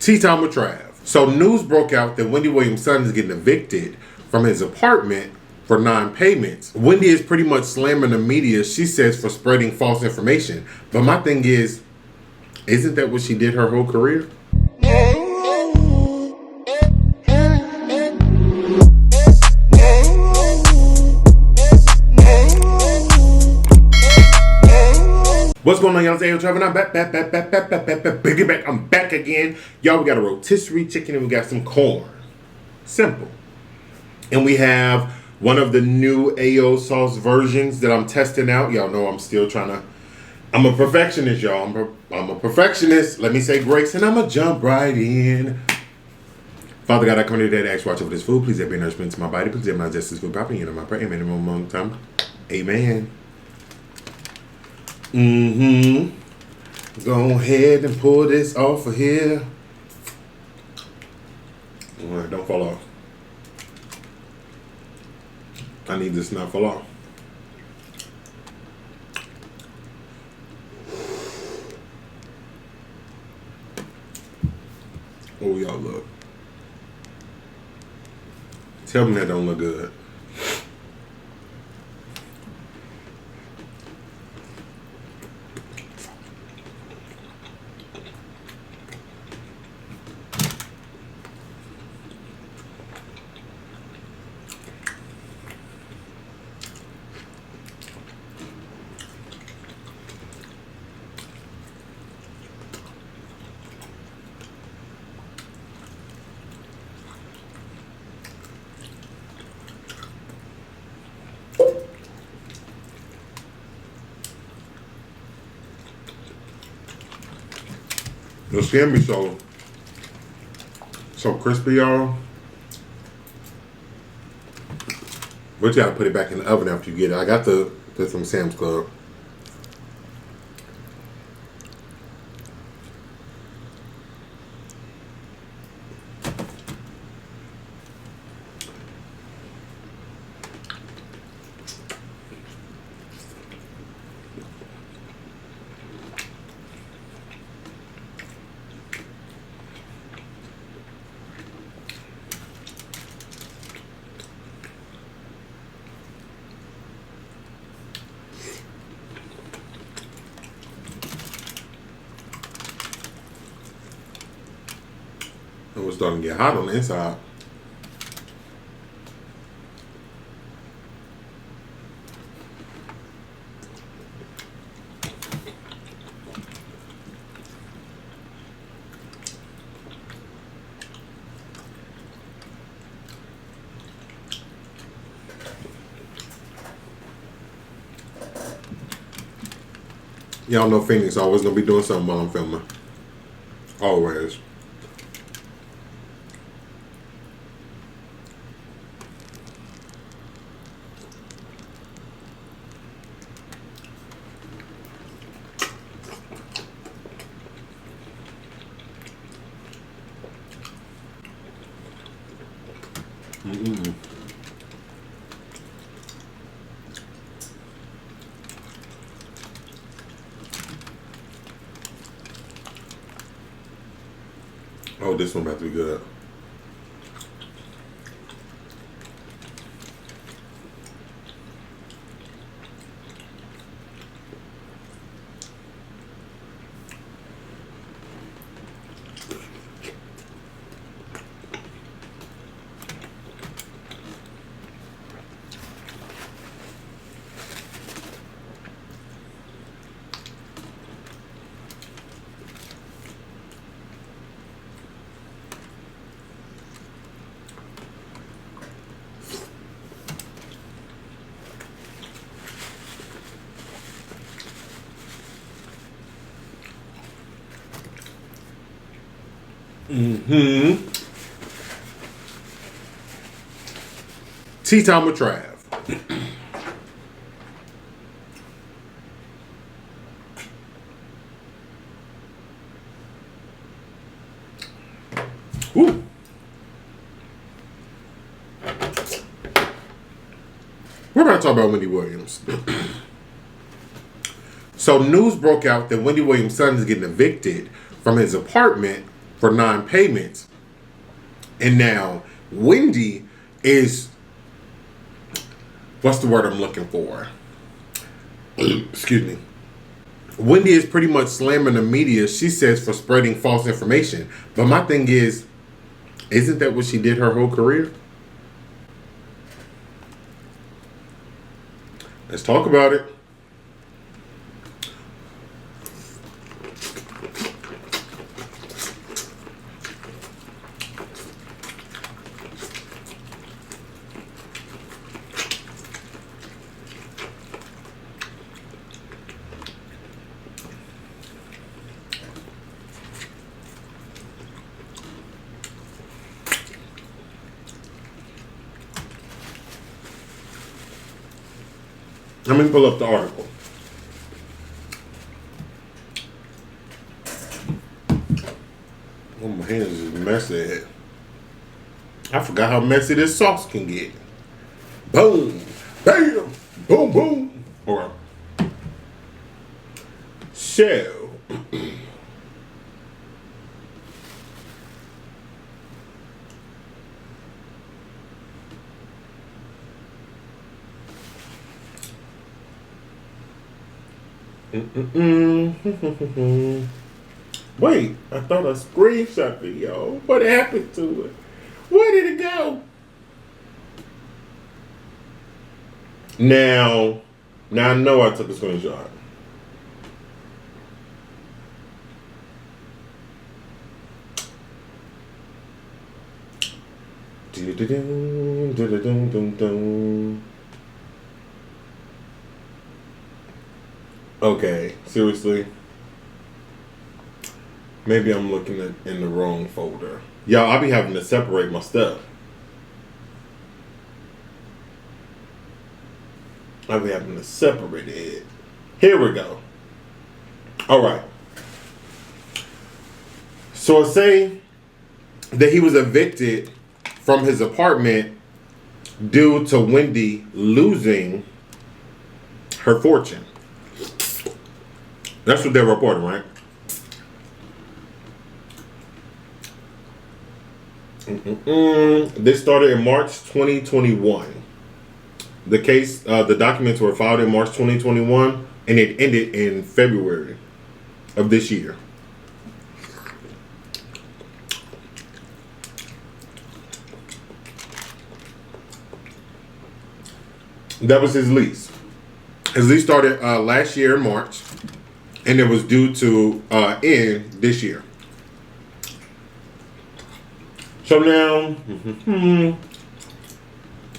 Tea time with Trav. So news broke out that Wendy Williams' son is getting evicted from his apartment for non-payments. Wendy is pretty much slamming the media, she says, for spreading false information. But my thing is, isn't that what she did her whole career? What's going on, y'all? It's Ayootravv, and I'm back. I'm back again. Y'all, we got a rotisserie chicken and we got some corn. Simple. And we have one of the new Ayoos sauce versions that I'm testing out. Y'all know I'm still trying to... I'm a perfectionist, y'all. I'm a perfectionist. Let me say grace, and I'm going to jump right in. Father God, I come today to ask you watch over this food. Please have your nourishment to my body. Please have my justice food properly. You know my prayer. Amen. In a moment time. Amen. Go ahead and pull this off of here. Alright, don't fall off. I need this not fall off. Oh, y'all look. Tell me that don't look good. The skin be so crispy, y'all. But you gotta put it back in the oven after you get it. I got this from Sam's Club. It was starting to get hot on the inside. Y'all know Phoenix always gonna be doing something while I'm filming. Always. Oh, this one about to be good. Tea time with Trav. Ooh. We're about to talk about Wendy Williams. So news broke out that Wendy Williams' son is getting evicted from his apartment for non-payments. And now Wendy is, what's the word I'm looking for? Excuse me. Wendy is pretty much slamming the media, she says, for spreading false information. But my thing is, isn't that what she did her whole career? Let's talk about it. Let me pull up the article. Oh, my hands is messy. I forgot how messy this sauce can get. Boom, bam, boom, boom. All right. So, wait, I thought I screenshot it, yo. What happened to it? Where did it go? Now I know I took a screenshot. Okay, seriously? Maybe I'm looking at in the wrong folder. Y'all, I be having to separate my stuff. I be having to separate it. Here we go. Alright. So it's saying that he was evicted from his apartment due to Wendy losing her fortune. That's what they're reporting, right? This started in March 2021. The case, the documents were filed in March 2021, and it ended in February of this year. That was his lease. His lease started last year in March, and it was due to end this year. So now,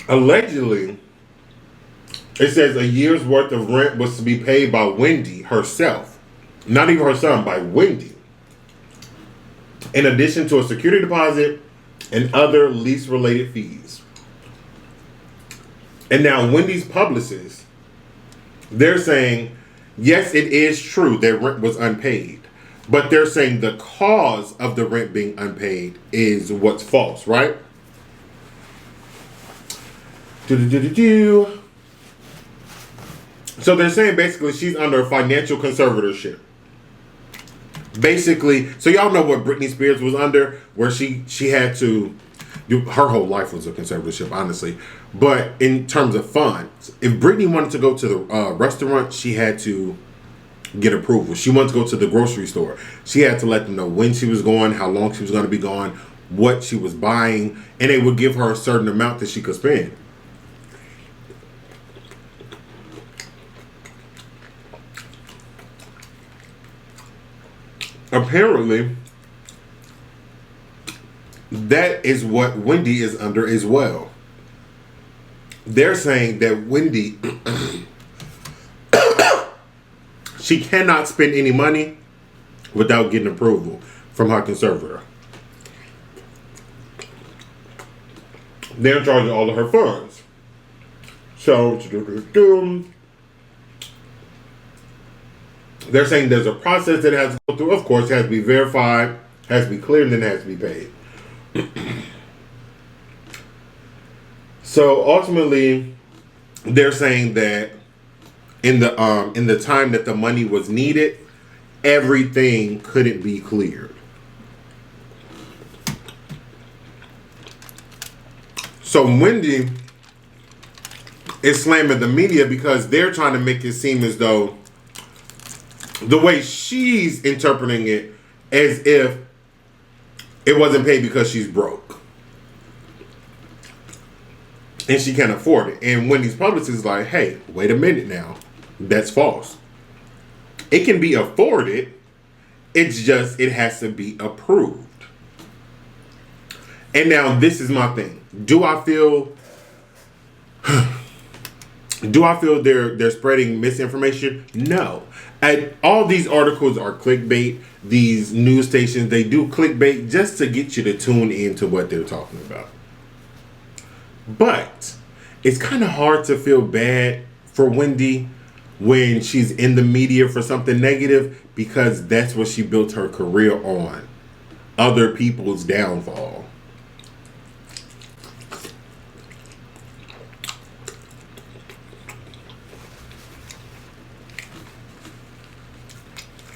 allegedly, it says a year's worth of rent was to be paid by Wendy herself. Not even her son, by Wendy. In addition to a security deposit and other lease-related fees. And now Wendy's publicists, they're saying, yes, it is true that rent was unpaid. But they're saying the cause of the rent being unpaid is what's false, right? So they're saying basically she's under a financial conservatorship. Basically, so y'all know what Britney Spears was under, where she had to, her whole life was a conservatorship, honestly. But in terms of funds, if Britney wanted to go to the restaurant, she had to get approval. She wanted to go to the grocery store. She had to let them know when she was going, how long she was going to be gone, what she was buying, and they would give her a certain amount that she could spend. Apparently, that is what Wendy is under as well. They're saying that Wendy, she cannot spend any money without getting approval from her conservator. They're in charge of all of her funds. So, they're saying there's a process that has to go through. Of course, it has to be verified, has to be cleared, and then it has to be paid. So ultimately, they're saying that in the time that the money was needed, everything couldn't be cleared. So Wendy is slamming the media because they're trying to make it seem as though the way she's interpreting it as if it wasn't paid because she's broke and she can't afford it. And Wendy's publicist is like, hey, wait a minute now. That's false. It can be afforded. It's just it has to be approved. And now this is my thing. Do I feel they're spreading misinformation? No. And all these articles are clickbait. These news stations, they do clickbait just to get you to tune into what they're talking about. But it's kind of hard to feel bad for Wendy when she's in the media for something negative, because that's what she built her career on. Other people's downfall.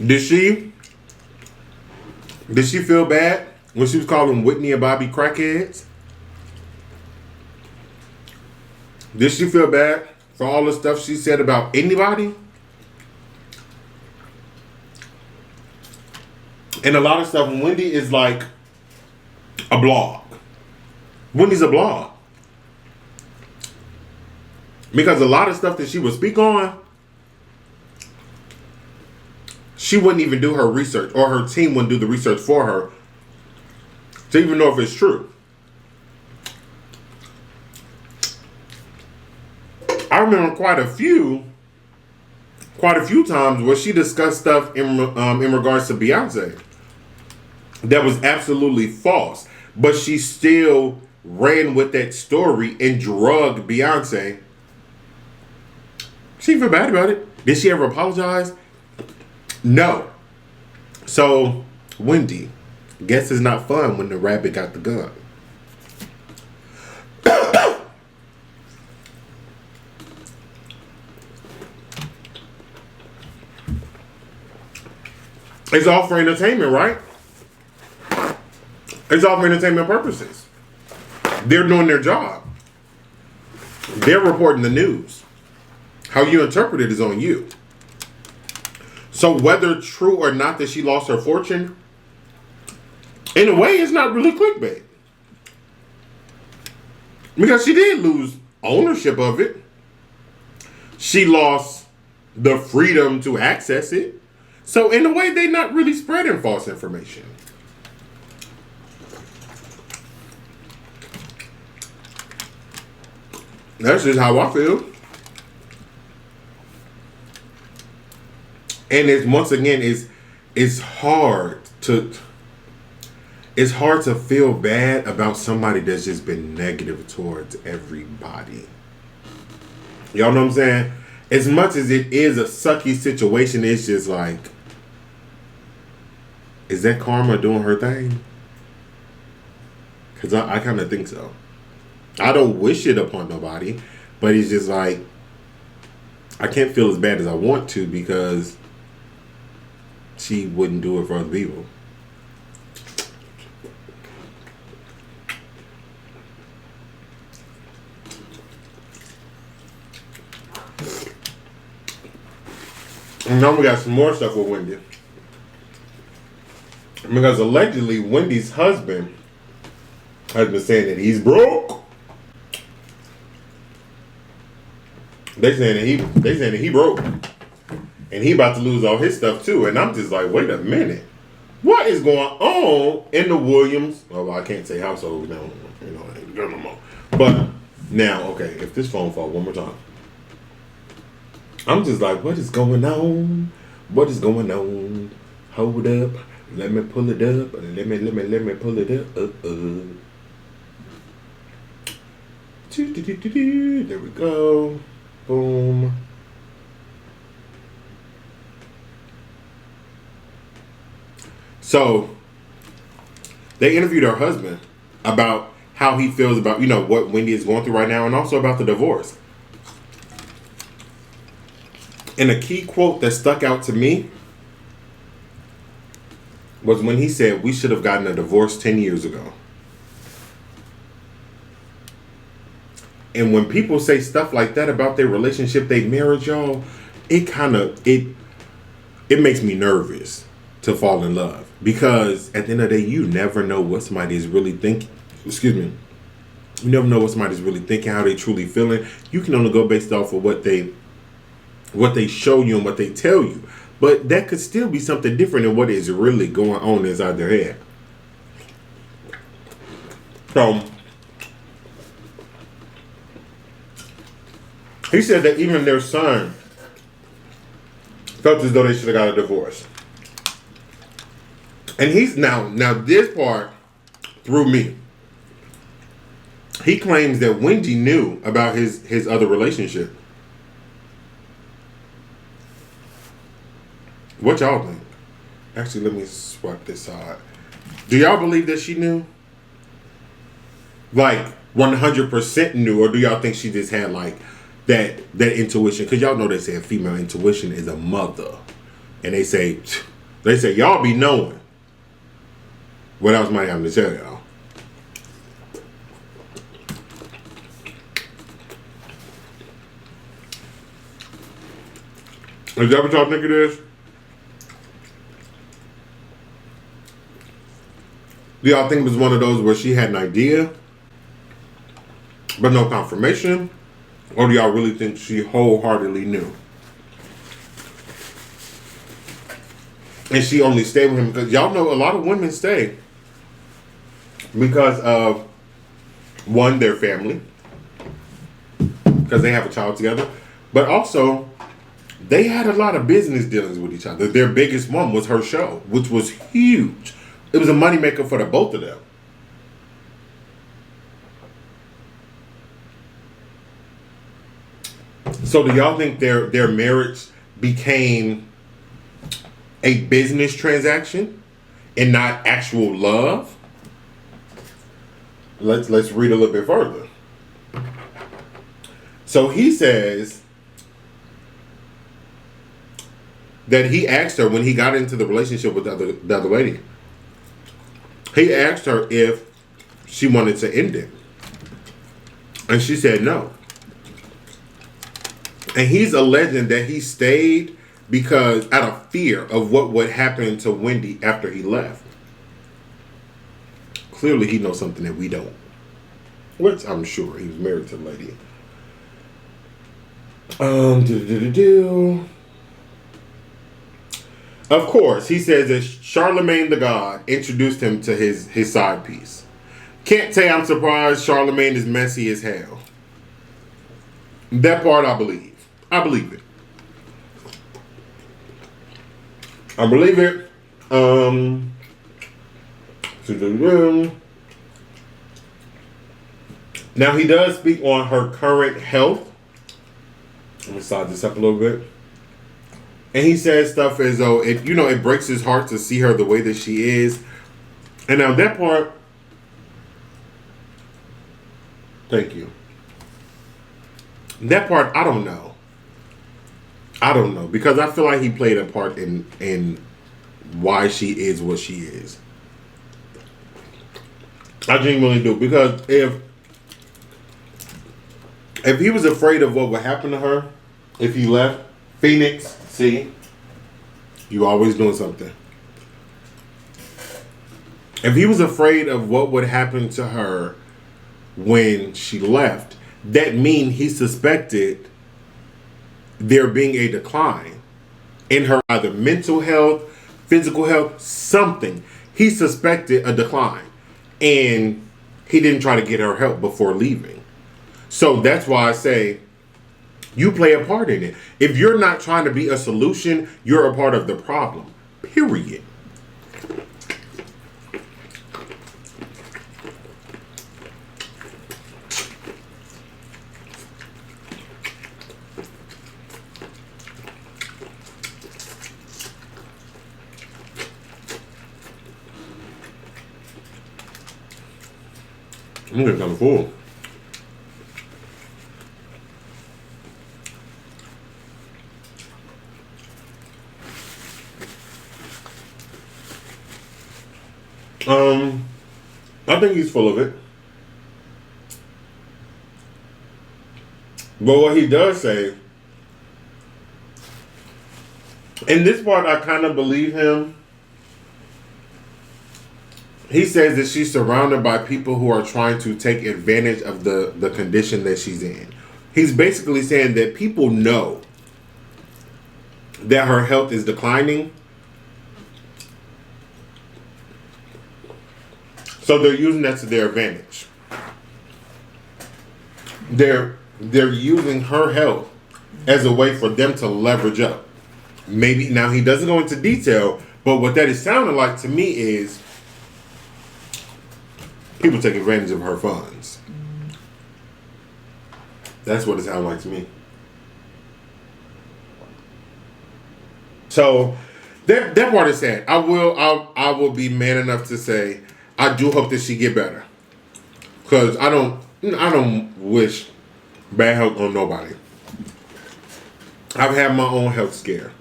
Did she feel bad when she was calling Whitney and Bobby crackheads? Did she feel bad for all the stuff she said about anybody? And a lot of stuff, Wendy is like a blog. Wendy's a blog. Because a lot of stuff that she would speak on, she wouldn't even do her research, or her team wouldn't do the research for her to even know if it's true. I remember quite a few times where she discussed stuff in regards to Beyonce that was absolutely false, but she still ran with that story and drugged Beyonce. She didn't feel bad about it. Did she ever apologize? No. So, Wendy, guess it's not fun when the rabbit got the gun. It's all for entertainment, right? It's all for entertainment purposes. They're doing their job. They're reporting the news. How you interpret it is on you. So whether true or not that she lost her fortune, in a way, it's not really clickbait. Because she did lose ownership of it. She lost the freedom to access it. So in a way, they're not really spreading false information. That's just how I feel. And it's, once again, it's hard to feel bad about somebody that's just been negative towards everybody. Y'all know what I'm saying? As much as it is a sucky situation, it's just like, is that karma doing her thing? Because I kind of think so. I don't wish it upon nobody, but it's just like, I can't feel as bad as I want to because she wouldn't do it for other people. And now we got some more stuff with Wendy. Because allegedly Wendy's husband has been saying that he's broke. They saying that he broke. And he about to lose all his stuff too. And I'm just like, wait a minute. What is going on in the Williams? Oh, well, I can't say household now. You know, I ain't got no more. But now, okay, if this phone falls one more time, I'm just like, what is going on? What is going on? Hold up. Let me pull it up. Let me pull it up. There we go. Boom. So, they interviewed her husband about how he feels about, you know, what Wendy is going through right now, and also about the divorce. And a key quote that stuck out to me was when he said, we should have gotten a divorce 10 years ago. And when people say stuff like that about their relationship, they marriage, y'all, it makes me nervous to fall in love. Because at the end of the day, you never know what somebody is really thinking. Excuse me. You never know what somebody's really thinking, how they truly feeling. You can only go based off of what they show you and what they tell you. But that could still be something different than what is really going on inside their head. So he said that even their son felt as though they should have got a divorce. And he's now this part threw me. He claims that Wendy knew about his other relationship. What y'all think? Actually, let me swap this side. Do y'all believe that she knew? Like 100% knew, or do y'all think she just had like that intuition? Because y'all know they say female intuition is a mother, and they say y'all be knowing. What else might I have to tell y'all? Is that what y'all think it is? Do y'all think it was one of those where she had an idea, but no confirmation? Or do y'all really think she wholeheartedly knew? And she only stayed with him because y'all know a lot of women stay because of, one, their family, because they have a child together, but also they had a lot of business dealings with each other. Their biggest one was her show, which was huge. It was a moneymaker for the both of them. So do y'all think their marriage became a business transaction and not actual love? Let's read a little bit further. So he says that he asked her when he got into the relationship with the other lady. He asked her if she wanted to end it. And she said no. And he's alleging that he stayed because out of fear of what would happen to Wendy after he left. Clearly he knows something that we don't. Which I'm sure he was married to the lady. Of course, he says that Charlemagne the God introduced him to his side piece. Can't say I'm surprised Charlemagne is messy as hell. That part I believe. I believe it. I believe it. Now he does speak on her current health. Let me slide this up a little bit. And he says stuff as though it breaks his heart to see her the way that she is. And now that part, thank you. That part, I don't know. Because I feel like he played a part in why she is what she is. I genuinely do. Because if he was afraid of what would happen to her if he left, Phoenix, see, you always doing something. If he was afraid of what would happen to her when she left, that means he suspected there being a decline in her either mental health, physical health, something. He suspected a decline. And he didn't try to get her help before leaving. So that's why I say you play a part in it. If you're not trying to be a solution, you're a part of the problem. Period. I'm getting kind of full. I think he's full of it. But what he does say, in this part, I kind of believe him. He says that she's surrounded by people who are trying to take advantage of the condition that she's in. He's basically saying that people know that her health is declining, so they're using that to their advantage. They're using her health as a way for them to leverage up. Maybe now he doesn't go into detail, but what that is sounding like to me is people take advantage of her funds. That's what it sounds like to me. So that part is sad. I will be man enough to say I do hope that she get better, because I don't wish bad health on nobody. I've had my own health scare.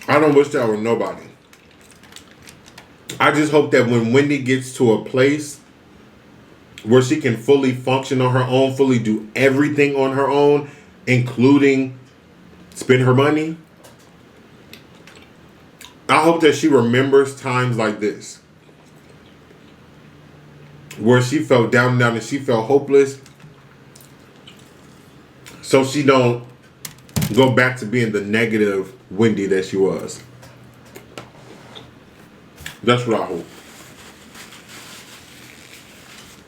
I don't wish that on nobody. I just hope that when Wendy gets to a place where she can fully function on her own, fully do everything on her own, including spend her money, I hope that she remembers times like this, where she felt down and she felt hopeless, so she don't go back to being the negative Wendy that she was. That's what I hope.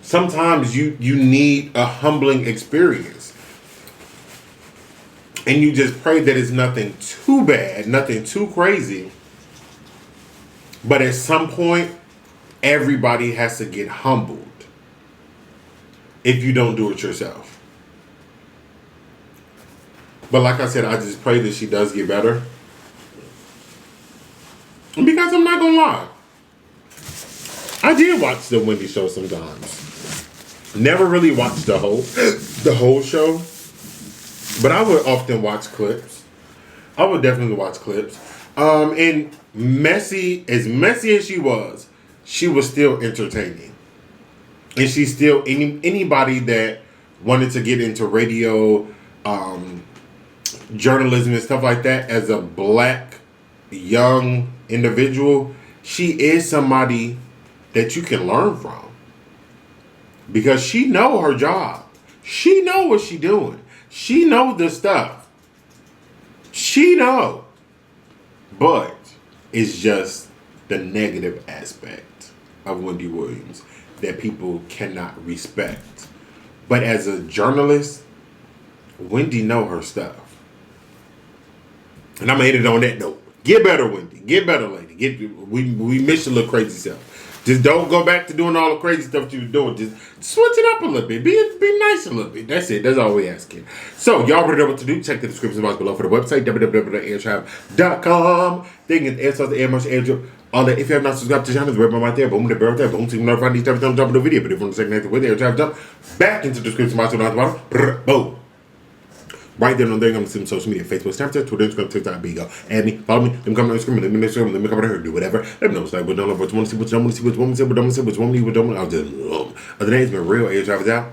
Sometimes you need a humbling experience, and you just pray that it's nothing too bad, nothing too crazy. But at some point, everybody has to get humbled if you don't do it yourself. But like I said, I just pray that she does get better. Because I'm not gonna lie, I did watch the Wendy show sometimes. Never really watched the whole show, but I would often watch clips. I would definitely watch clips. And messy as she was still entertaining. And she's still anybody that wanted to get into radio, journalism and stuff like that, as a black young individual, she is somebody that you can learn from, because she know her job. She know what she doing. She know the stuff. She know. But it's just the negative aspect of Wendy Williams that people cannot respect. But as a journalist, Wendy know her stuff. And I'm going to end it on that note. Get better, Wendy. Get better, lady. We miss your little crazy self. Just don't go back to doing all the crazy stuff you were doing. Just switch it up a little bit. Be nice a little bit. That's it. That's all we're asking. So, y'all already know what to do. Check the description box below for the website, www.ayootravv.com. They can get the air sauce, all that. If you have not subscribed to the channel, the red button right there. Boom, the bell right there. Boom, so you can notify these every time I drop a new video. But if you want to second with Ayootravv, jump back into the description box down the bottom. Boom. Right there on there, I'm going to see them social media, Facebook, Snapchat, Twitter, Instagram, TikTok, BIGO. Add me, follow me, let me come on Instagram, let me make sure, let me come over here, do whatever. Let me know what's like, what don't know, what you want to see, what you don't want to see, what you want to see, what you don't want to see, what you want me, what you don't want to see. I'll just, other than that, it's been real. Ayootravv is out.